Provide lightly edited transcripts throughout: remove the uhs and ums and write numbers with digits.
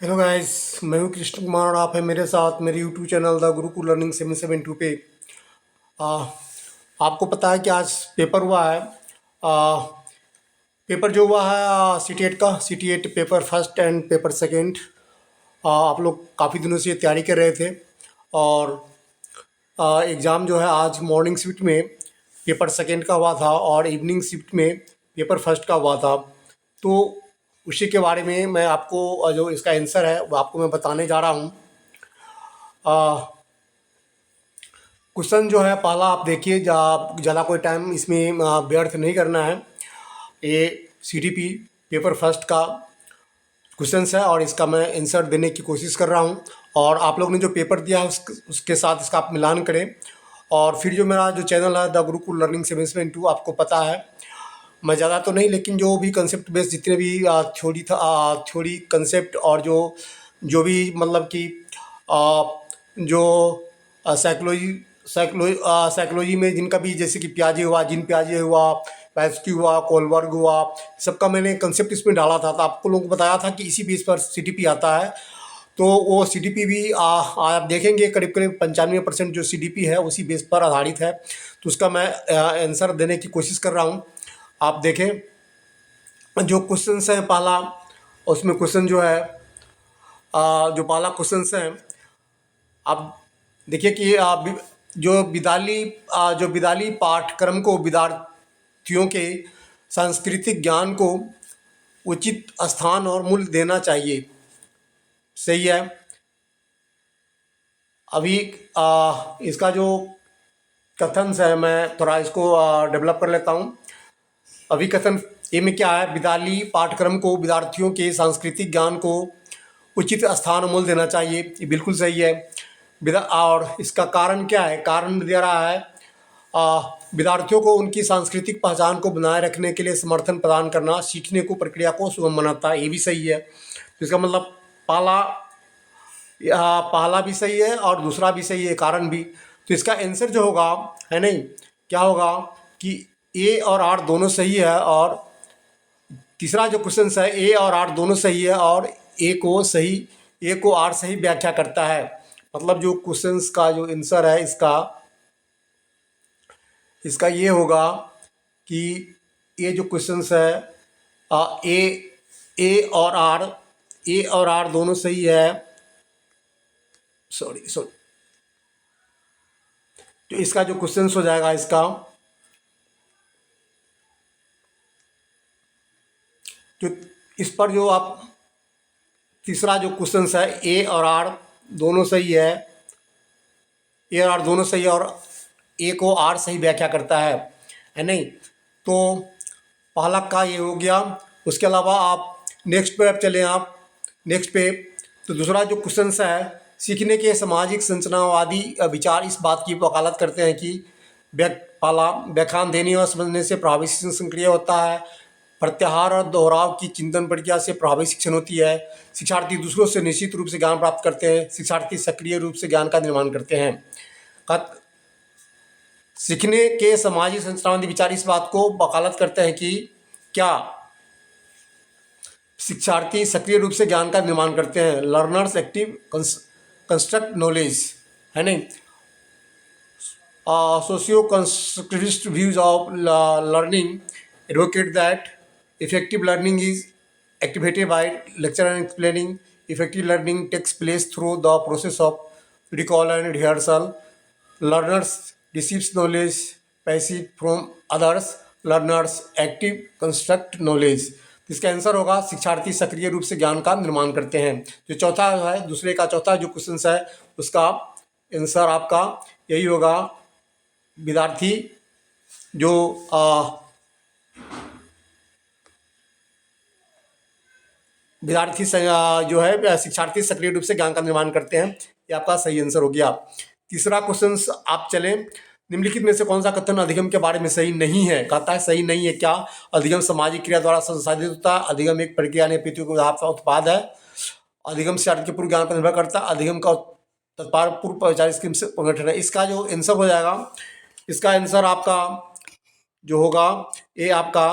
Hello guys, मैं हूं कृष्ण कुमार और आप हैं मेरे साथ मेरे YouTube channel the Gurukul learning 772 पे। आ, आपको पता है कि आज पेपर हुआ है। पेपर जो हुआ है सी टी एट का, C TET paper first and paper second. आप लोग काफ़ी दिनों से तैयारी कर रहे थे और एग्ज़ाम जो है आज मॉर्निंग शिफ्ट में पेपर सेकंड का हुआ था और इवनिंग शिफ्ट में पेपर फर्स्ट का हुआ था। तो उसी के बारे में मैं आपको जो इसका आंसर है वो आपको मैं बताने जा रहा हूँ। क्वेश्चन जो है पहला आप देखिए, ज़्यादा कोई टाइम इसमें व्यर्थ नहीं करना है। ये C T P paper first का क्वेश्चन है और इसका मैं आंसर देने की कोशिश कर रहा हूँ। और आप लोग ने जो पेपर दिया है उसके साथ इसका आप मिलान करें। और फिर जो मेरा जो चैनल है द गुरुकुल लर्निंग 772, आपको पता है मैं ज़्यादा तो नहीं, लेकिन जो भी कंसेप्ट बेस्ड जितने भी थ्योरी था, थ्योरी कंसेप्ट और जो जो भी मतलब कि आ, जो साइकोलॉजी साइकोलॉजी साइकोलॉजी में जिनका भी, जैसे कि पियाजे हुआ, जिन पियाजे हुआ, पैस्की हुआ, कोलबर्ग हुआ, सबका मैंने कंसेप्ट इसमें डाला था। तो आपको लोगों को बताया था कि इसी बेस पर सी टी पी आता है। तो वो सी टी पी भी आप देखेंगे करीब करीब 95% जो सी डी पी है उसी बेस पर आधारित है। तो उसका मैं आंसर देने की कोशिश कर रहा हूँ। आप देखें जो क्वेश्चन है पहला, उसमें क्वेश्चन जो है जो पहला क्वेश्चन है, आप देखिए कि जो विद्यालय पाठ्यक्रम को विद्यार्थियों के सांस्कृतिक ज्ञान को उचित स्थान और मूल्य देना चाहिए। सही है। अभी इसका जो कथन है मैं थोड़ा इसको डेवलप कर लेता हूँ। अभी कथन ए में क्या है, विद्यालय पाठ्यक्रम को विद्यार्थियों के सांस्कृतिक ज्ञान को उचित स्थान और मूल्य देना चाहिए। ये बिल्कुल सही है। और इसका कारण क्या है, कारण दे रहा है विद्यार्थियों को उनकी सांस्कृतिक पहचान को बनाए रखने के लिए समर्थन प्रदान करना सीखने को प्रक्रिया को सुगम बनाता है। ये भी सही है। तो इसका मतलब पहला पहला भी सही है और दूसरा भी सही है, कारण भी। तो इसका आंसर जो होगा, है नहीं, क्या होगा कि ए और आर दोनों सही है और तीसरा जो क्वेश्चन है ए और आर दोनों सही है और ए को आर सही व्याख्या करता है। मतलब जो क्वेश्चंस का जो आंसर है इसका इसका ये होगा कि ये जो क्वेश्चंस है ए ए और आर दोनों सही है। सॉरी सॉरी, तो इसका जो क्वेश्चंस हो जाएगा इसका, जो इस पर जो आप तीसरा जो क्वेश्चन है ए और आर दोनों सही ए और आर दोनों सही है और ए को आर सही व्याख्या करता है नहीं। तो पहला का ये हो गया। उसके अलावा आप नेक्स्ट पे आप चलें, आप नेक्स्ट पे। तो दूसरा जो क्वेश्चन है, सीखने के सामाजिक संरचनावादी विचार इस बात की वकालत करते हैं कि पहला, व्याख्यान देने और समझने से प्रभावी शिक्षण सक्रिय होता है। प्रत्याहार और दोहराव की चिंतन प्रक्रिया से प्रभावी शिक्षण होती है। शिक्षार्थी दूसरों से निश्चित रूप से ज्ञान प्राप्त करते हैं। शिक्षार्थी सक्रिय रूप से ज्ञान का निर्माण करते हैं। सीखने के सामाजिक संरचनावादी विचार इस बात को वकालत करते हैं कि क्या शिक्षार्थी सक्रिय रूप से ज्ञान का निर्माण करते हैं। लर्नर्स एक्टिव कंस्ट्रक्ट नॉलेज, है नहीं। Socio constructivist views of learning advocate that effective learning is activated by lecture and explaining. Effective learning takes place through the process of recall and rehearsal. Learners receives knowledge passive from others. Learners active construct knowledge. इसका answer होगा शिक्षार्थी सक्रिय रूप से ज्ञान का निर्माण करते हैं। जो चौथा है, दूसरे का चौथा जो क्वेश्चन है उसका आंसर आपका यही होगा। विद्यार्थी जो विद्यार्थी जो है शिक्षार्थी सक्रिय रूप से ज्ञान का निर्माण करते हैं। ये आपका सही आंसर हो गया। तीसरा क्वेश्चन आप चलें, निम्नलिखित में से कौन सा कथन अधिगम के बारे में सही नहीं है। कहता है सही नहीं है क्या, अधिगम सामाजिक क्रिया द्वारा संसाधित होता है। अधिगम एक प्रक्रिया ने उत्पाद है। अधिगम शिक्षार्थी के पूर्व ज्ञान पर निर्भर करता है। अधिगम का तत्पर पूर्व पहचान स्कीम से संगठन है। इसका जो आंसर हो जाएगा, इसका आंसर आपका जो होगा ये आपका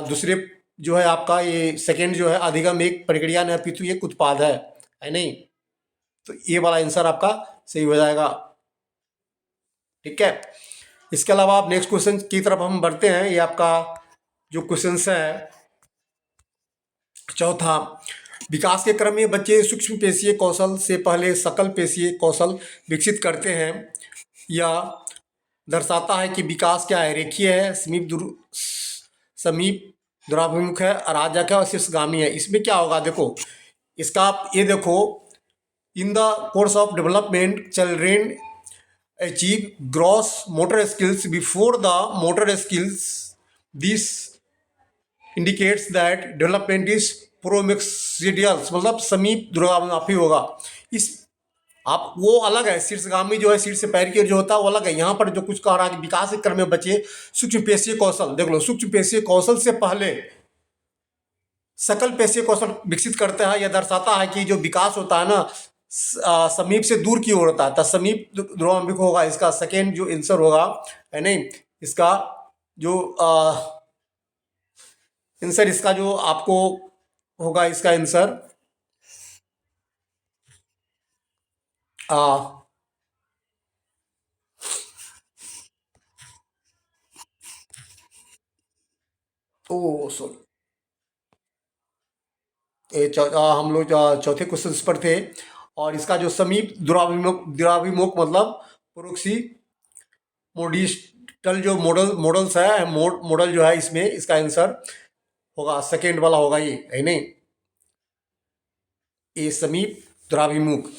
दूसरे जो है आपका ये सेकेंड जो है अधिगम एक प्रक्रिया न अपितु एक उत्पाद है नहीं? तो ये वाला आंसर आपका सही हो जाएगा। ठीक है, इसके अलावा आप नेक्स्ट क्वेश्चन की तरफ हम बढ़ते हैं। ये आपका जो क्वेश्चन है चौथा, विकास के क्रम में बच्चे सूक्ष्म पेशीय कौशल से पहले सकल पेशीय कौशल विकसित करते हैं। यह दर्शाता है कि विकास क्या है, रेखीय है, समीप दूराभिमुख है, अराजक है और शीर्षगामी है। इसमें क्या होगा, देखो इसका आप ये देखो, in the course of development children achieve gross motor skills before the motor skills. This indicates that development is proximodistal, मतलब समीप दूरगामी होगा। इस आप वो अलग है, शीर्षगामी जो है शीर्ष से पैर की ओर जो होता है वो अलग है। यहाँ पर जो कुछ कह रहा है कि विकास के क्रम में बच्चे सूक्ष्म पेशीय कौशल, देख लो सूक्ष्म पेशीय कौशल से पहले सकल पेशीय कौशल विकसित करते हैं। यह दर्शाता है कि जो विकास होता है ना समीप से दूर की ओर होता है, तो समीप दूरगामी होगा। इसका सेकेंड जो आंसर होगा है नहीं, इसका जो आंसर इसका जो आपको होगा, इसका आंसर ओ सॉरी, हम लोग चौथे क्वेश्चन पर थे। और इसका जो समीप दूराभिमुख मतलब प्रोक्सी मोडिस्टल जो मॉडल्स है, मॉडल जो है इसमें इसका आंसर होगा सेकेंड वाला होगा, ये है नहीं, ये समीप दूराभिमुख।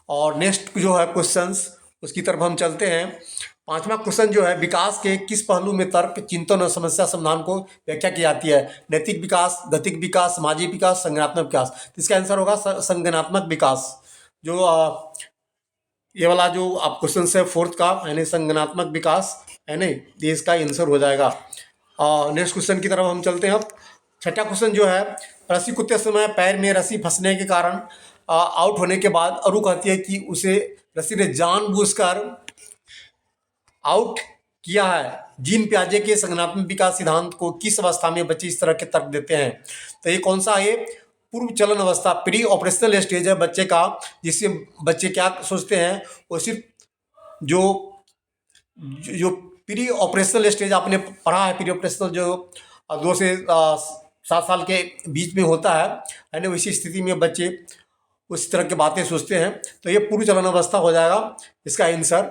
और नेक्स्ट जो है क्वेश्चंस उसकी तरफ हम चलते हैं। पांचवा क्वेश्चन जो है, विकास के किस पहलू में तर्क चिंतन और समस्या समाधान को व्याख्या की जाती है? नैतिक विकास, गतिक विकास, सामाजिक विकास, संज्ञानात्मक विकास। तो इसका आंसर होगा संज्ञानात्मक विकास। जो ये वाला जो आप क्वेश्चन है फोर्थ का यानी संज्ञानात्मक विकास है नहीं, ये इसका आंसर हो जाएगा। नेक्स्ट क्वेश्चन की तरफ हम चलते हैं। अब छठा क्वेश्चन जो है, रस्सी कूदते समय पैर में रस्सी फंसने के कारण आउट होने के बाद अरु कहती है कि उसे रस्सी ने जानबूझकर आउट किया है। जीन पियाजे के संज्ञानात्मक विकास सिद्धांत को किस अवस्था में बच्चे इस तरह के तर्क देते हैं? तो ये कौन सा है? पूर्व चलन अवस्था, प्री ऑपरेशनल स्टेज है बच्चे का, जिससे बच्चे क्या सोचते हैं, वो सिर्फ जो जो प्री ऑपरेशनल स्टेज आपने पढ़ा है, प्री ऑपरेशनल जो 2 से 7 साल के बीच में होता है यानी उसी स्थिति में बच्चे उस तरह की बातें सोचते हैं। तो ये पूर्व चलन अवस्था हो जाएगा। इसका आंसर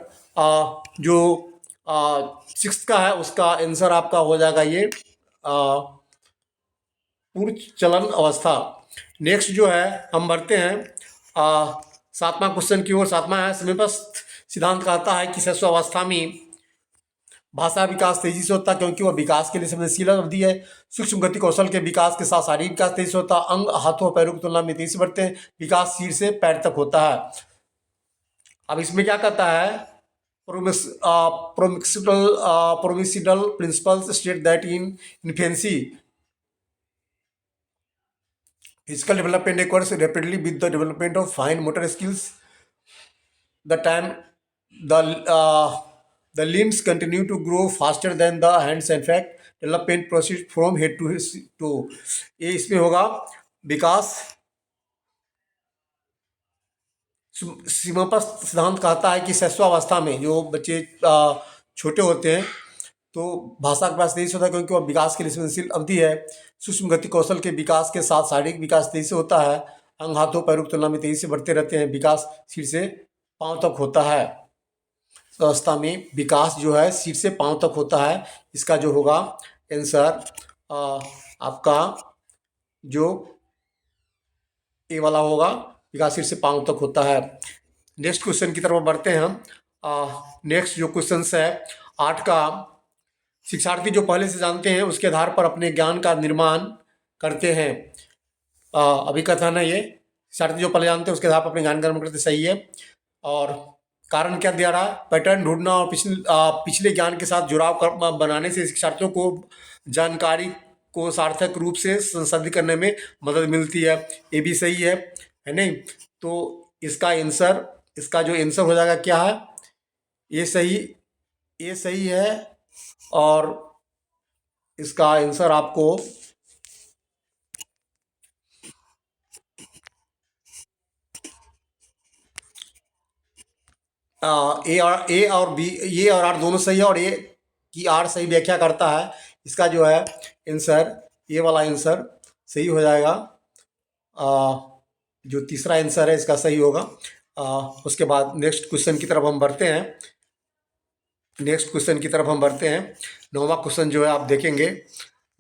जो 6th का है उसका आंसर आपका हो जाएगा ये पूर्व चलन अवस्था। नेक्स्ट जो है हम बढ़ते हैं 7वां क्वेश्चन की ओर। 7वां है, समीपस्थ सिद्धांत कहता है कि शिशुअवस्था में भाषा विकास तेजी से होता है क्योंकि वह विकास के लिए संवेदनशील अवधि है। सूक्ष्म गति कौशल के विकास के साथ शारीरिक विकास तेजी से होता है। अंग हाथों और पैरों की तुलना में तेजी से बढ़ते हैं। विकास सिर से पैर तक होता है। अब इसमें क्या कहता है, proximodistal principles state that in infancy physical development occurs rapidly with the development of fine motor skills. The time the the limbs continue to grow faster than the hands. In fact, development proceeds from head to toe. ये इसमें होगा विकास सीमापस्थ सिद्धांत कहता है कि शिशुअवस्था में जो बच्चे छोटे होते हैं तो भाषा के पास तेजी से होता है क्योंकि वह विकास के लिए संवेदनशील अवधि है। सूक्ष्म गति कौशल के विकास के साथ शारीरिक विकास तेजी से होता है। अंग हाथों पैरों की तुलना में तेजी से बढ़ते रहते हैं। विकास सिर से पांव तक होता है। अवस्था में विकास जो है सिर से पांव तक होता है। इसका जो होगा आंसर आपका जो ए वाला होगा, विकास सिर से पांव तक होता है। नेक्स्ट क्वेश्चन की तरफ बढ़ते हैं हम। नेक्स्ट जो क्वेश्चन है 8 का, शिक्षार्थी जो पहले से जानते हैं उसके आधार पर अपने ज्ञान का निर्माण करते हैं। अभी कथन है ये, शिक्षार्थी जो पहले जानते हैं उसके आधार पर अपने ज्ञान का निर्माण करते, सही है। और कारण क्या दिया रहा है, पैटर्न ढूंढना और पिछले ज्ञान के साथ जुड़ाव बनाने से शिक्षार्थियों को जानकारी को सार्थक रूप से संसाधित करने में मदद मिलती है। ये भी सही है नहीं? तो इसका आंसर, इसका जो आंसर हो जाएगा क्या है, ये सही है। और इसका आंसर आपको ए और बी, ए और आर दोनों सही है, और ए की आर सही व्याख्या करता है। इसका जो है आंसर, ये वाला आंसर सही हो जाएगा। जो तीसरा आंसर है इसका सही होगा। उसके बाद नेक्स्ट क्वेश्चन की तरफ हम बढ़ते हैं। नौवां क्वेश्चन जो है आप देखेंगे।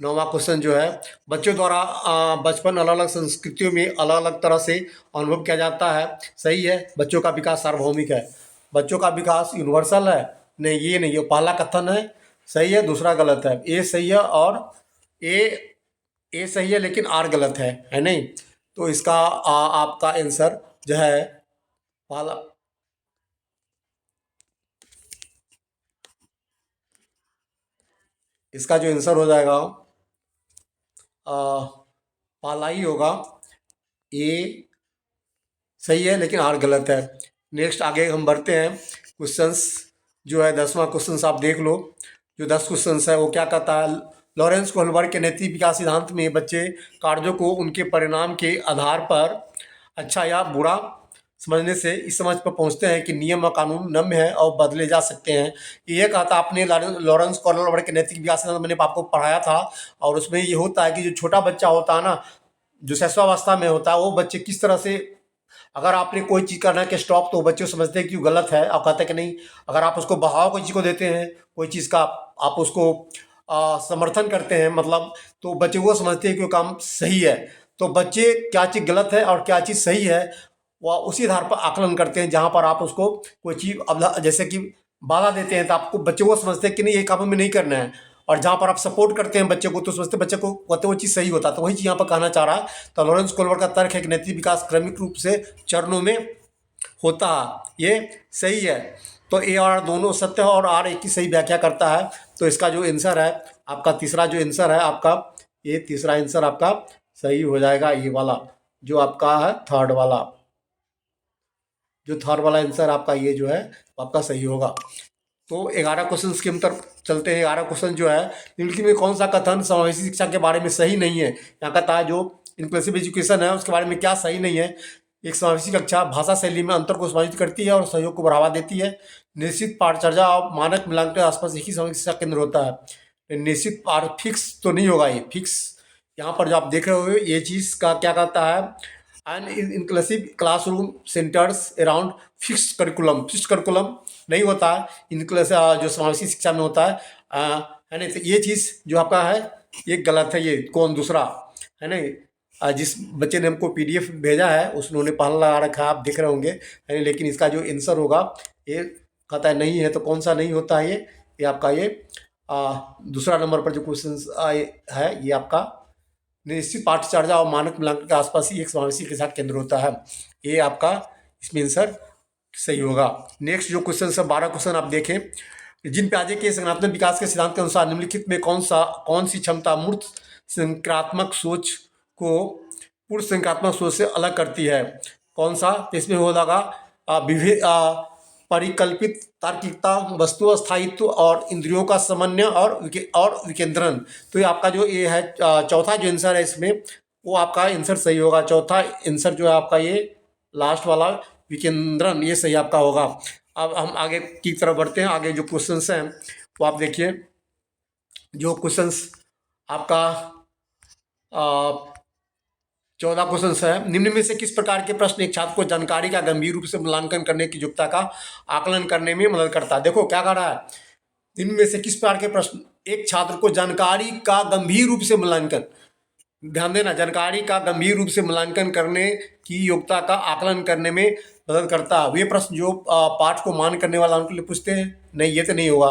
नौवां क्वेश्चन जो है, बच्चों द्वारा बचपन अलग अलग संस्कृतियों में अलग अलग तरह से अनुभव किया जाता है। सही है, बच्चों का विकास सार्वभौमिक है। बच्चों का विकास यूनिवर्सल है। नहीं, ये नहीं, ये पहला कथन है सही है, दूसरा गलत है। ए सही है और ए ए सही है लेकिन आर गलत है नहीं। तो इसका आपका आंसर जो है पहला, इसका जो आंसर हो जाएगा पहला ही होगा। ए सही है लेकिन आर गलत है। नेक्स्ट आगे हम बढ़ते हैं। क्वेश्चंस जो है 10वां क्वेश्चंस आप देख लो। जो 10 क्वेश्चंस है वो क्या कहता है, लॉरेंस कोहलबर्ग के नैतिक विकास सिद्धांत में बच्चे कार्यों को उनके परिणाम के आधार पर अच्छा या बुरा समझने से इस समझ पर पहुंचते हैं कि नियम और कानून नम्य है और बदले जा सकते हैं। ये कहा था आपने लॉरेंस कोहलबर्ग के नैतिक विकास सिद्धांत, मैंने आपको पढ़ाया था। और उसमें ये होता है कि जो छोटा बच्चा होता है ना, जो शैशवावस्था में होता है, वो बच्चे किस तरह से, अगर आपने कोई चीज़ करना है कि स्टॉप, तो बच्चे समझते हैं कि वो गलत है, आप कहते हैं कि नहीं। अगर आप उसको बढ़ावा कोई चीज़ को देते हैं, कोई चीज़ का आप उसको समर्थन करते हैं मतलब, तो बच्चे वो समझते हैं कि वो काम सही है। तो बच्चे क्या चीज़ गलत है और क्या चीज़ सही है, वह उसी आधार पर आकलन करते हैं। जहाँ पर आप उसको कोई चीज़, अब जैसे कि बाधा देते हैं, तो आपको बच्चे वो समझते हैं कि नहीं, ये काम हमें नहीं करना है। और जहाँ पर आप सपोर्ट करते हैं बच्चे को, तो समझते बच्चे को वो चीज़ सही होता है। तो वही चीज़ यहाँ पर कहना चाह रहा है। तो लॉरेंस कोहलबर्ग का तर्क है कि नैतिक विकास क्रमिक रूप से चरणों में होता है, ये सही है। तो ए और आर दोनों सत्य है और आर एक की सही व्याख्या करता है। तो इसका जो आंसर है आपका, तीसरा जो आंसर है आपका, ये तीसरा आंसर आपका सही हो जाएगा। ये वाला जो आपका है थर्ड वाला, जो थर्ड वाला आंसर आपका ये जो है आपका सही होगा। तो 11 क्वेश्चन की हम तरफ चलते हैं। 11 क्वेश्चन जो है, निम्नलिखित में कौन सा कथन समावेशी शिक्षा के बारे में सही नहीं है। यहाँ कहता है जो इंक्लूसिव एजुकेशन है उसके बारे में क्या सही नहीं है। एक समावेशी कक्षा भाषा शैली में अंतर को समायोजित करती है और सहयोग को बढ़ावा देती है। निश्चित पाठचर्या और मानक मूल्यांकन के आसपास एक ही समावेशी शिक्षा केंद्र होता है। निश्चित पाठ फिक्स तो नहीं होगा, ये फिक्स यहाँ पर जो आप देख रहे हो ये चीज़ का क्या कहता है, and inclusive classroom centres around fixed curriculum नहीं होता है। इनक्लस जो समावेशी शिक्षा में होता है ना। तो ये चीज़ जो आपका है ये गलत है। ये कौन दूसरा है ना, जिस बच्चे ने हमको पीडीएफ भेजा है उसने पहला लगा रखा है, आप देख रहे होंगे है। लेकिन इसका जो आंसर होगा ये कहता है नहीं है। तो कौन सा नहीं होता है ये आपका ये दूसरा नंबर पर जो क्वेश्चन है ये आपका निश्चित पाठचर्या और मानक मूल्यांकन के आसपास ही एक समावेशी के साथ केंद्र होता है। ये आपका इसमें आंसर सही होगा। नेक्स्ट जो क्वेश्चन है 12 क्वेश्चन आप देखें। जिन प्याजे के संज्ञानात्मक विकास के सिद्धांत के अनुसार निम्नलिखित में कौन सी क्षमता मूर्त संक्रात्मक सोच को पूर्ण संक्रात्मक सोच से अलग करती है। कौन सा, तो इसमें हो जाएगा विभेद, परिकल्पित तार्किकता, वस्तु स्थायित्व और इंद्रियों का समन्वय और विकेंद्रण। तो ये आपका जो ये है चौथा जो आंसर है इसमें, वो आपका आंसर सही होगा। चौथा आंसर जो है आपका ये लास्ट वाला विकेंद्रण, ये सही आपका होगा। अब हम आगे की तरफ बढ़ते हैं। आगे जो क्वेश्चंस हैं वो आप देखिए। जो क्वेश्चंस आपका 14 क्वेश्चन है। निम्न में से किस प्रकार के प्रश्न एक छात्र को जानकारी का गंभीर रूप से मूल्यांकन करने की योग्यता का आकलन करने में मदद करता है। देखो क्या कह रहा है, निम्न में से किस प्रकार के प्रश्न एक छात्र को जानकारी का गंभीर रूप से मूल्यांकन, ध्यान देना, जानकारी का गंभीर रूप से मूल्यांकन करने की योग्यता का आकलन करने में मदद करता है। वे प्रश्न जो पाठ को मान करने वाला उनके लिए पूछते हैं, नहीं ये तो नहीं होगा।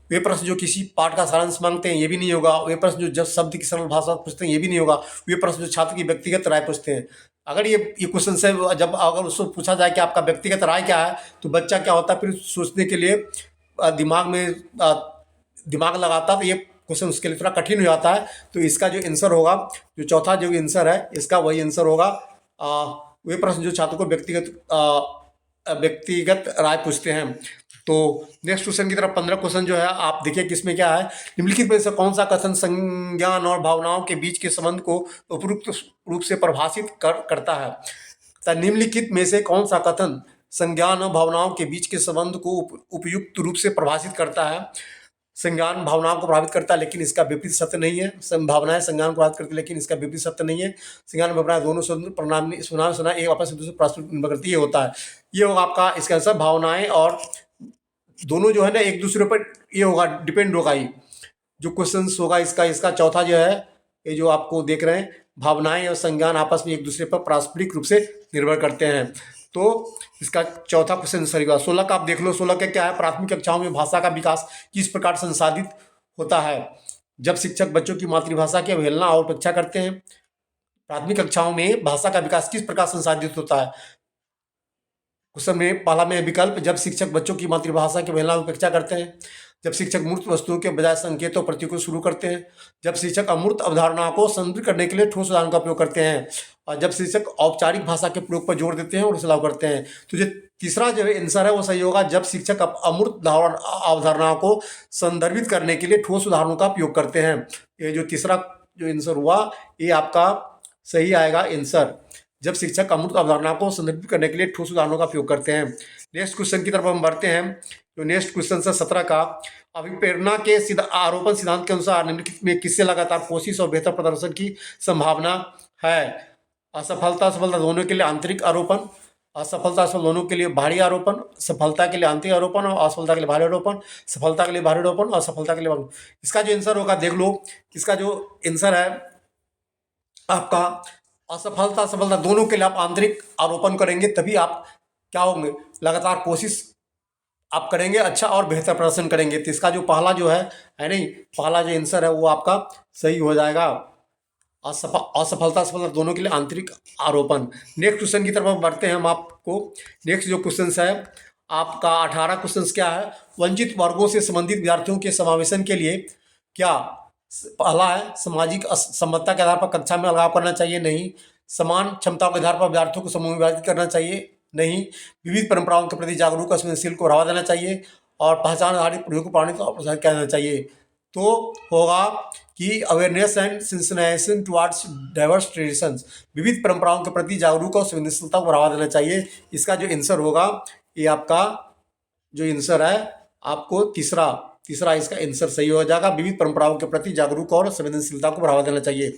वे प्रश्न जो किसी पाठ का सारांश मांगते हैं, ये भी नहीं होगा। वे प्रश्न जो जब शब्द की सरल भाषा पूछते हैं, ये भी नहीं होगा। वे प्रश्न जो छात्र की व्यक्तिगत राय पूछते हैं। अगर ये क्वेश्चन से जब अगर उसको पूछा जाए कि आपका व्यक्तिगत राय क्या है, तो बच्चा क्या होता है फिर सोचने के लिए दिमाग में दिमाग लगाता है, तो ये क्वेश्चन उसके लिए थोड़ा कठिन हो जाता है। तो इसका जो आंसर होगा, जो चौथा जो आंसर है इसका वही आंसर होगा। वे प्रश्न जो छात्र को व्यक्तिगत राय पूछते हैं। तो नेक्स्ट क्वेश्चन की तरफ 15 क्वेश्चन जो है आप देखिए किसमें क्या है। निम्नलिखित में से कौन सा कथन संज्ञान और भावनाओं के बीच के संबंध को उपयुक्त रूप से परिभाषित करता है। तो निम्नलिखित में से कौन सा कथन संज्ञान और भावनाओं के बीच के संबंध को उपयुक्त रूप से परिभाषित करता है। संज्ञान भावनाओं को प्रभावित करता है, लेकिन इसका विपरीत सत्य नहीं है। भावनाएं संज्ञान को प्रभावित करती है, लेकिन इसका विपरीत सत्य नहीं है। संज्ञान और भावनाएं दोनों स्वतंत्र परिणाम सुना एक आपस में दूसरे परस्पर निर्भर करती है, होता है। ये होगा आपका इसका आंसर। भावनाएं और दोनों जो है ना एक दूसरे पर ये होगा, डिपेंड होगा। ये जो क्वेश्चन होगा इसका इसका चौथा जो है, ये जो आपको देख रहे हैं, भावनाएं और संज्ञान आपस में एक दूसरे पर पारस्परिक रूप से निर्भर करते हैं। तो इसका चौथा क्वेश्चन सही होगा। 16 का आप देख लो। 16 का क्या है, प्राथमिक कक्षाओं में भाषा का विकास किस प्रकार संसाधित होता है? जब शिक्षक बच्चों की मातृभाषा की अवहेलना और उपेक्षा करते हैं। प्राथमिक कक्षाओं में भाषा का विकास किस प्रकार संसाधित होता है? क्वेश्चन में पहला में विकल्प, जब शिक्षक बच्चों की मातृभाषा की अवहेलना और उपेक्षा करते हैं। जब शिक्षक मूर्त वस्तुओं के बजाय संकेतों और प्रतीकों शुरू करते हैं। जब शिक्षक अमूर्त अवधारणाओं को संदर्भित करने के लिए ठोस उदाहरण का उपयोग करते हैं। और जब शिक्षक औपचारिक भाषा के प्रयोग पर जोर देते हैं और उसे लागू करते हैं। तो जो तीसरा जो आंसर है वो सही होगा, जब शिक्षक अमूर्त अवधारणाओं को संदर्भित करने के लिए ठोस उदाहरणों का उपयोग करते हैं। ये जो तीसरा जो आंसर हुआ, ये आपका सही आएगा आंसर। जब शिक्षक अमूर्त अवधारणा को संदर्भित करने के लिए ठोस उदाहरणों का उपयोग करते हैं। नेक्स्ट क्वेश्चन की तरफ हम बढ़ते हैं। जो नेक्स्ट क्वेश्चन है 17 का, अभिप्रेरणा के आरोपण सिद्धांत के अनुसार निम्नलिखित में किससे लगातार कोशिश और बेहतर प्रदर्शन की संभावना है? असफलता सफलता दोनों के लिए आंतरिक आरोपण, असफलता सफल दोनों के लिए बाहरी आरोपण, सफलता के लिए आंतरिक आरोपण और असफलता के लिए बाहरी आरोपण, सफलता के लिए बाहरी आरोपण और असफलता के लिए इसका जो आंसर होगा देख लो। इसका जो आंसर है आपका असफलता सफलता दोनों के लिए आप आंतरिक आरोपण करेंगे, तभी आप क्या होंगे, लगातार कोशिश आप करेंगे, अच्छा और बेहतर प्रदर्शन करेंगे। तो इसका जो पहला जो है नहीं, पहला जो आंसर है वो आपका सही हो जाएगा। असफलता सफलता दोनों के लिए आंतरिक आरोपण। नेक्स्ट क्वेश्चन की तरफ हम बढ़ते हैं। हम आपको नेक्स्ट जो क्वेश्चन है आपका 18 क्वेश्चन क्या है, वंचित वर्गों से संबंधित विद्यार्थियों के समावेशन के लिए क्या? पहला है, सामाजिक समता के आधार पर कक्षा में अलगाव करना चाहिए, नहीं। समान क्षमताओं के आधार पर विद्यार्थियों को समूह में विभाजित करना चाहिए, नहीं। विविध परंपराओं के प्रति जागरूक और संवेदनशील को बढ़ावा देना चाहिए, और पहचान आधारित प्रयोग को प्राणित और प्रोत्साहित किया जाना चाहिए। तो होगा कि awareness and sensitization towards diverse traditions, विविध परंपराओं के प्रति जागरूक और संवेदनशीलता को बढ़ावा देना चाहिए। इसका जो आंसर होगा, ये आपका जो आंसर है आपको तीसरा इसका आंसर सही हो जाएगा। विविध परंपराओं के प्रति जागरूक और संवेदनशीलता को बढ़ावा देना चाहिए।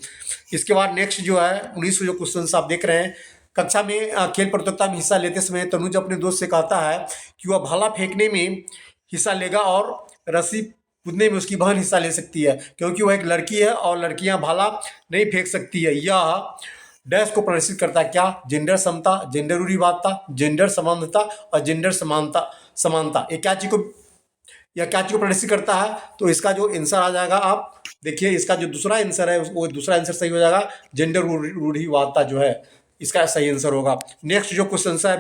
इसके बाद नेक्स्ट जो है 19 जो क्वेश्चन आप देख रहे हैं, कक्षा में खेल प्रतियोगिता में हिस्सा लेते समय तनुज अपने दोस्त से कहता है कि वह भाला फेंकने में हिस्सा लेगा और रस्सी कूदने में उसकी बहन हिस्सा ले सकती है, क्योंकि वह एक लड़की है और लड़कियां भाला नहीं फेंक सकती है। यह डैश को प्रदर्शित करता है क्या? जेंडर समता, जेंडर रूढ़िवादिता, जेंडर समानता और जेंडर समानता। ये क्या चीज को प्रदर्शित करता है? तो इसका जो आंसर आ जाएगा, आप देखिए इसका जो दूसरा आंसर है वो दूसरा आंसर सही हो जाएगा। जेंडर रूढ़िवादिता जो है इसका सही आंसर होगा। नेक्स्ट जो क्वेश्चन है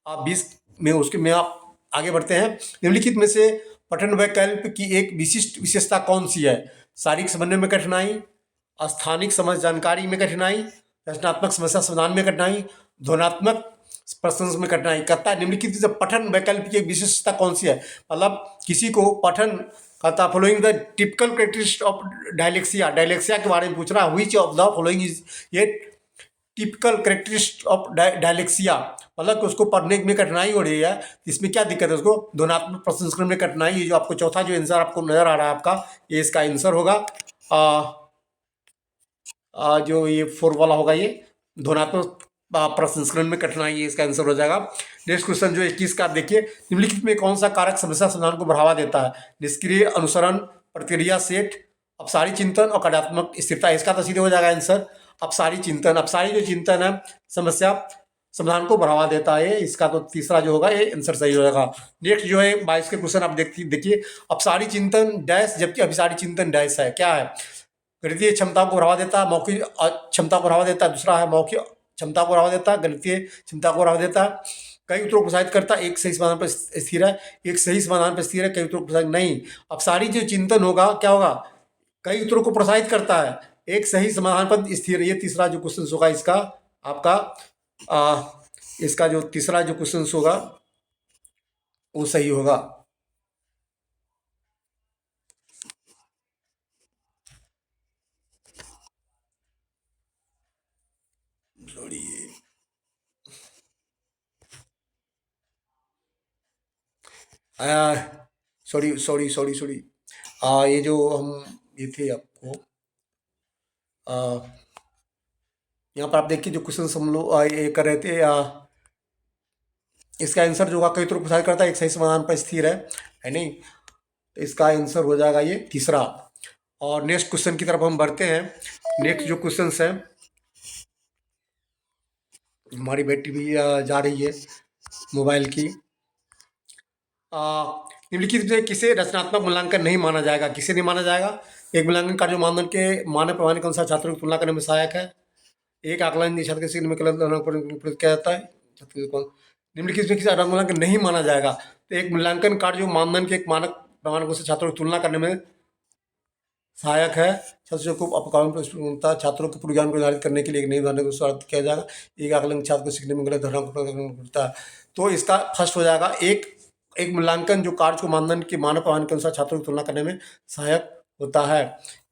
आप 20 में उसके में आप आगे बढ़ते हैं। निम्नलिखित में से पठन वैकल्प की एक विशिष्ट विशेषता कौन सी है? शारीरिक समन्वय में कठिनाई, स्थानिक समझ जानकारी में कठिनाई, रचनात्मक समस्या समाधान में कठिनाई, ध्वनात्मक प्रश्न में कठिनाई। कहता है निम्नलिखित से पठन वैकल्प की एक विशेषता कौन सी है? मतलब किसी को पठन कहता, following the typical characteristic of dyslexia के बारे में पूछ रहा है। Which of the following is ये टिपिकल करेक्टरिस्टिक ऑफ डायलेक्सिया, मतलब कि उसको पढ़ने में कठिनाई हो रही है, इसमें क्या दिक्कत है? उसको ध्वनात्मक प्रसंस्करण में कठिनाई। ये जो आपको चौथा जो आंसर आपको नजर आ रहा है आपका, ये इसका आंसर होगा। जो ये 4 वाला होगा, ये ध्वनात्मक प्रसंस्करण में कठिनाई, ये इसका आंसर हो जाएगा। नेक्स्ट क्वेश्चन जो 21 का आप देखिए, निम्नलिखित में कौन सा कारक समस्या समाधान को बढ़ावा देता है? निष्क्रिय अनुसरण, प्रतिक्रिया सेट, अपसारी चिंतन और कार्यात्मक स्थिरता। इसका तो सीधे हो जाएगा आंसर अपसारी चिंतन। अपसारी जो चिंतन है समस्या समाधान को बढ़ावा देता है, इसका तो तीसरा जो होगा ये आंसर सही हो जाएगा। नेक्स्ट जो है 22 के क्वेश्चन आप देखिए, अपसारी चिंतन डैश जबकि अभिसारी चिंतन डैश है, क्या है? गणितीय क्षमताओं को बढ़ावा देता है, मौखिक क्षमता को बढ़ावा देता है। दूसरा है मौखिक क्षमता को बढ़ावा देता है, गणितीय क्षमता को बढ़ावा देता है। कई उत्तरों को प्रोत्साहित करता है, एक सही समाधान पर स्थिर है, एक सही समाधान पर स्थिर है, कई उत्तरों को प्रोत्साहित नहीं। अपसारी जो चिंतन होगा क्या होगा? कई उत्तरों को प्रोत्साहित करता है, एक सही समाधान पर स्थिर। ये तीसरा जो क्वेश्चन होगा इसका आपका इसका जो तीसरा जो क्वेश्चन होगा वो सही होगा। सॉरी सॉरी सॉरी सॉरी, ये जो हम ये थे आपको, आ, यहाँ पर आप देखिए जो क्वेश्चन हम लोग ये कर रहे थे, इसका आंसर जो होगा कई तरह प्रसारित करता है, एक सही समाधान पर स्थिर है नहीं। तो इसका आंसर हो जाएगा ये तीसरा। और नेक्स्ट क्वेश्चन की तरफ हम बढ़ते हैं। नेक्स्ट जो क्वेश्चन है, हमारी बैटरी भी जा रही है मोबाइल की। निम्नलिखित में किसे रचनात्मक मूल्यांकन नहीं माना जाएगा? किसे नहीं माना जाएगा? एक मूल्यांकन कार्य जो मानदंड के मानक पैमाने के अनुसार छात्रों की तुलना करने में सहायक है। एक आकलन छात्र के सीखने में प्रयोग किया जाता है। निम्नलिखित में किसी आधार मूल्यांकन नहीं माना जाएगा? तो एक मूल्यांकन कार्य जो मानदंड के एक मानक पैमाने से छात्रों की तुलना करने में सहायक है। छात्रों को अपकाउंट छात्रों के पूर्व ज्ञान को निर्धारित करने के लिए एक नई धारणा को स्वागत किया जाएगा। एक आकलन छात्र को सीखने में गलत धारणा को पड़ता है। तो इसका फर्स्ट हो जाएगा एक एक मूल्यांकन जो कार्य को मानदंड के मानक पैमाने के अनुसार छात्रों की तुलना करने में सहायक होता है।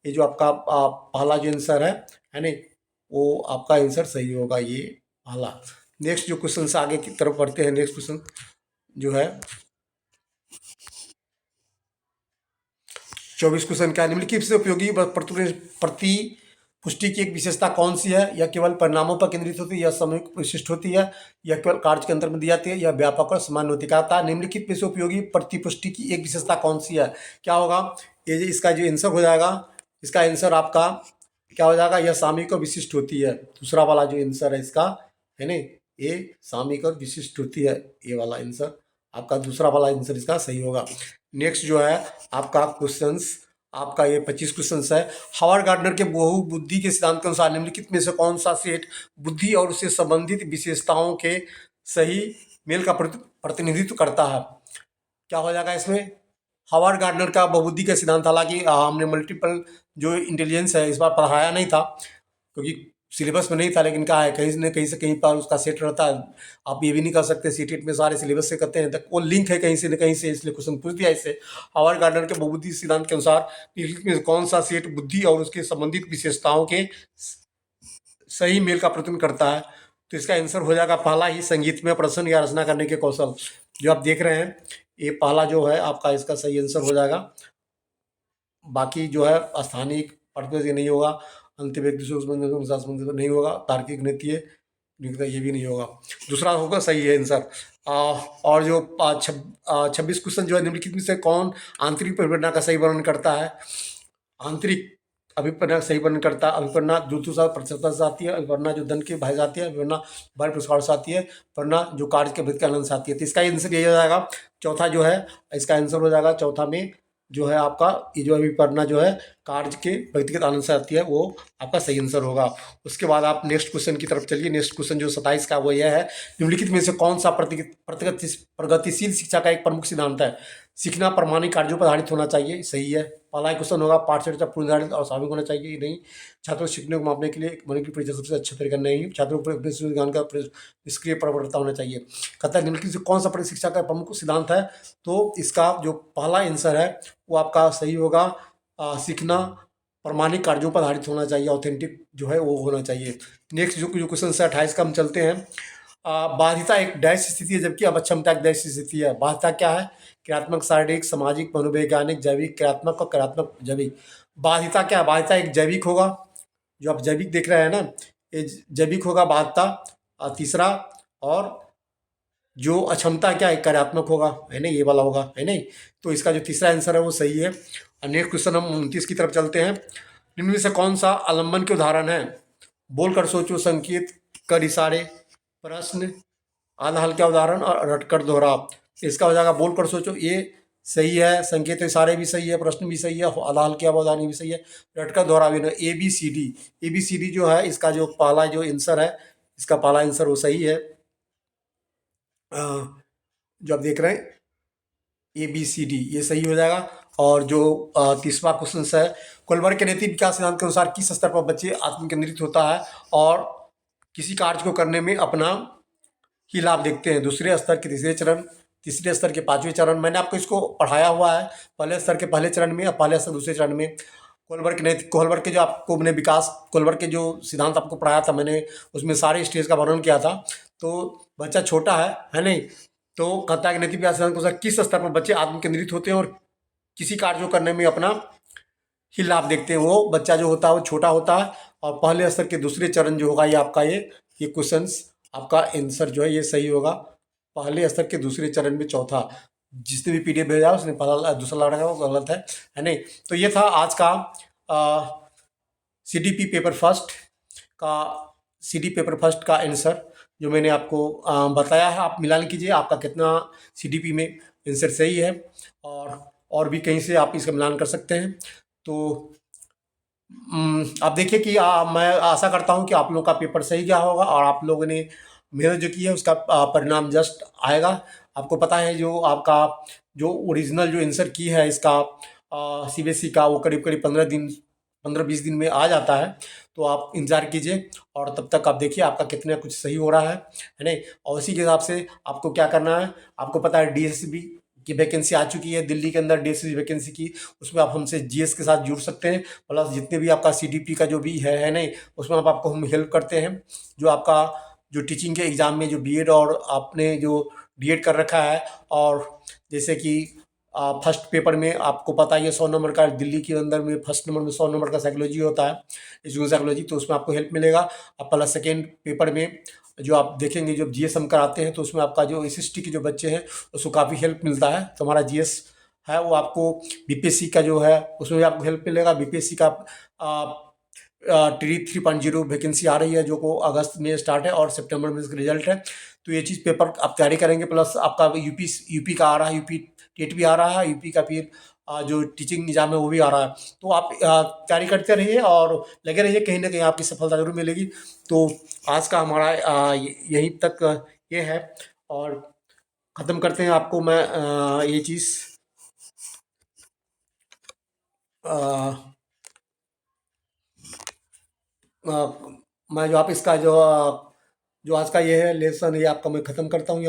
ये जो आपका पहला जो आंसर है नहीं, वो आपका आंसर सही होगा, ये पहला। नेक्स्ट जो क्वेश्चन से आगे की तरफ बढ़ते हैं। नेक्स्ट क्वेश्चन जो है 24 क्वेश्चन का, निम्नलिखित से उपयोगी प्रति पुष्टि की एक विशेषता कौन सी है? यह केवल परिणामों पर केंद्रित होती है, यह सामूहिक विशिष्ट होती है, यह केवल कार्य के अंतर में दी जाती है, यह व्यापक और सामान्य होती है। कहता है निम्नलिखित में से उपयोगी प्रतिपुष्टि की एक विशेषता कौन सी है? क्या होगा? ये इसका जो आंसर हो जाएगा, इसका आंसर आपका क्या हो जाएगा? यह सामूहिक और विशिष्ट होती है। दूसरा वाला जो आंसर है इसका, है नहीं, ये सामूहिक और विशिष्ट होती है। ये वाला आंसर आपका, दूसरा वाला आंसर इसका सही होगा। नेक्स्ट जो है आपका क्वेश्चंस, आपका ये 25 क्वेश्चंस है। हावर्ड गार्डनर के बहुबुद्धि के सिद्धांत के अनुसार निम्नलिखित में से कौन सा सेट बुद्धि और उससे संबंधित विशेषताओं के सही मेल का प्रतिनिधित्व करता है? क्या हो जाएगा इसमें? हावर्ड गार्डनर का बहुबुद्धि का सिद्धांत, हालांकि हमने मल्टीपल जो इंटेलिजेंस है इस बार पढ़ाया नहीं था क्योंकि सिलेबस में नहीं था, लेकिन कहा है कहीं न कहीं से कहीं पर उसका सेट रहता है। आप ये भी नहीं कर सकते सीटेट में सारे सिलेबस से करते हैं, तो वो लिंक है कहीं से न कहीं से, इसलिए क्वेश्चन पूछ दिया इससे। हावर्ड गार्डनर के बहुबुद्धि सिद्धांत के अनुसार निम्नलिखित में कौन सा सेट बुद्धि और उसके संबंधित विशेषताओं के सही मेल का प्रतिनिधित्व करता है? तो इसका आंसर हो जाएगा पहला ही, संगीतमय प्रश्न या रचना करने के कौशल। जो आप देख रहे हैं ये पहला जो है आपका, इसका सही आंसर हो जाएगा। बाकी जो है स्थानीय अर्थव्यवस्था नहीं होगा, अंत व्यक्ति से संबंधित नहीं होगा, तार्किक नीति ये भी नहीं होगा। दूसरा होगा सही है आंसर। और जो 26 क्वेश्चन जो है, निम्नलिखित में से कौन आंतरिक परिप्रेरणा का सही वर्णन करता है? आंतरिक अभिप्रेरणा सही वर्णन करता है। अभिप्रेरणा जुतुषा प्रचलता से आती है, अभिप्रेरणा जो धन के भय से आती है, अभिप्रेरणा बाहरी पुरस्कार से आती है, प्रेरणा जो कार्य के वृत्ति के आनंद से आती है। तो इसका आंसर यही हो जाएगा चौथा जो है, इसका आंसर हो जाएगा चौथा में जो है आपका ये जो अभिप्रेरणा जो है कार्य के व्यक्तिगत आनंद से आती है, वो आपका सही आंसर होगा। उसके बाद आप नेक्स्ट क्वेश्चन की तरफ चलिए। नेक्स्ट क्वेश्चन जो 27 का वो यह है, निम्नलिखित में से कौन सा प्रगतिशील शिक्षा का एक प्रमुख सिद्धांत है? सीखना प्रमाणिक कार्यों पर आधारित होना चाहिए, सही है। पहला क्वेश्चन होगा पाठ्यचर्या पूर्ण निर्धारित और सामूहिक होना चाहिए, नहीं। छात्रों को सीखने को मापने के लिए मौलिक परीक्षा सबसे अच्छा तरीका नहीं। छात्रों को अपने ज्ञान का निष्क्रिय प्रवर्तता होना चाहिए। कहता है निम्नलिखित से कौन सा शिक्षा का प्रमुख सिद्धांत है? तो इसका जो पहला आंसर है वो आपका सही होगा। सीखना प्रमाणिक कार्यों पर आधारित होना चाहिए, ऑथेंटिक जो है वो होना चाहिए। नेक्स्ट जो क्वेश्चन है 28 का, हम चलते हैं। बाध्यता एक डैश स्थिति है जबकि अक्षमता एक डैश स्थिति है। बाध्यता क्या है? क्रियात्मक, शारीरिक, सामाजिक, मनोवैज्ञानिक, जैविक, क्रियात्मक और क्रियात्मक जैविक। बाध्यता क्या है? बाध्यता एक जैविक होगा, जो आप जैविक देख रहे हैं ना, ये जैविक होगा बाध्यता। तीसरा, और जो अक्षमता क्या है? कार्यात्मक होगा, है नहीं, ये वाला होगा, है नहीं। तो इसका जो तीसरा आंसर है वो सही है। और नेक्स्ट क्वेश्चन हम 29 की तरफ चलते हैं। निम्न में से कौन सा आलम्बन के उदाहरण है? बोलकर सोचो, संकेत, कर इशारे, प्रश्न, आधा हल्का उदाहरण और रटकर दोहराव। इसका हो जाएगा बोलकर सोचो, ये सही है। संकेत इशारे भी सही है, प्रश्न भी सही है, आधा हल्का उदाहरण भी सही है, रटकर दोहराव भी नहीं। ABCD जो है इसका जो पहला जो आंसर है, इसका पहला आंसर वो सही है। जो आप देख रहे हैं ABCD ये सही हो जाएगा। और जो तीसरा क्वेश्चन है, कोलबर्ग के नैतिक विकास सिद्धांत के अनुसार किस स्तर पर बच्चे आत्मकेंद्रित होता है और किसी कार्य को करने में अपना ही लाभ देखते हैं? दूसरे स्तर के तीसरे चरण, तीसरे स्तर के पांचवें चरण। मैंने आपको इसको पढ़ाया हुआ है, पहले स्तर के पहले चरण में और पहले स्तर दूसरे चरण में। कोलबर्ग के जो आपको मैंने विकास कोलबर्ग के जो सिद्धांत आपको पढ़ाया था मैंने, उसमें सारे स्टेज का वर्णन किया था। तो बच्चा छोटा है नहीं, तो कहता है कि नैतिक विकास सिद्धांत के अनुसार किस स्तर पर बच्चे आत्म केंद्रित होते हैं और किसी कार्य को करने में अपना ही लाभ देखते हैं। वो बच्चा जो होता है वो छोटा होता है, और पहले स्तर के दूसरे चरण जो होगा ये आपका ये क्वेश्चंस आपका आंसर जो है ये सही होगा। पहले स्तर के दूसरे चरण में चौथा, जिसने भी पीडीएफ भेजा उसने पहला दूसरा लगा रखा है, वो गलत है नहीं। तो ये था आज का सीडीपी पेपर फर्स्ट का सीडी पेपर फर्स्ट का आंसर जो मैंने आपको बताया है। आप मिलान कीजिए आपका कितना सीडीपी में आंसर सही है, और भी कहीं से आप इसका मिलान कर सकते हैं। तो आप देखिए कि मैं आशा करता हूँ कि आप लोगों का पेपर सही गया होगा, और आप लोगों ने मेहनत जो की है उसका परिणाम जस्ट आएगा। आपको पता है जो आपका जो ओरिजिनल जो आंसर की है इसका सीबीएसई का, वो करीब करीब 15-20 दिन में आ जाता है। तो आप इंतज़ार कीजिए, और तब तक आप देखिए आपका कितना कुछ सही हो रहा है नहीं। और उसी के हिसाब से आपको क्या करना है, आपको पता है डीएसबी की वैकेंसी आ चुकी है दिल्ली के अंदर, डीएसबी वैकेंसी की। उसमें आप हमसे जीएस के साथ जुड़ सकते हैं, प्लस जितने भी आपका सीडीपी का जो भी है नहीं, उसमें आपको हम हेल्प करते हैं। जो आपका जो टीचिंग के एग्ज़ाम में जो बीएड और आपने जो डीएड कर रखा है, और जैसे कि फर्स्ट पेपर में आपको पता ही है 100 नंबर का, दिल्ली के अंदर में फर्स्ट नंबर में 100 नंबर का साइकोलॉजी होता है, एजुकेशन साइकोलॉजी, तो उसमें आपको हेल्प मिलेगा। अब प्लस सेकेंड पेपर में जो आप देखेंगे जब जीएस हम कराते हैं, तो उसमें आपका जो एसएसटी के जो बच्चे हैं उसको काफ़ी हेल्प मिलता है। तो हमारा जीएस है वो आपको बीपीएससी का जो है उसमें भी आपको हेल्प मिलेगा। बीपीएससी का टी 3.0 वैकेंसी आ रही है जो को अगस्त में स्टार्ट है, और सितंबर में इसका रिजल्ट है। तो ये चीज़ पेपर आप तैयारी करेंगे, प्लस आपका यूपी का आ रहा है, यूपी टेट भी आ रहा है, यूपी का फिर जो टीचिंग निज़ाम है वो भी आ रहा है। तो आप तैयारी करते रहिए और लगे रहिए, कहीं ना कहीं आपकी सफलता जरूर मिलेगी। तो आज का हमारा यहीं तक ये है, और ख़त्म करते हैं। आपको मैं ये चीज़ मैं जो आप इसका जो आज का ये है लेसन, ये आपका मैं ख़त्म करता हूँ।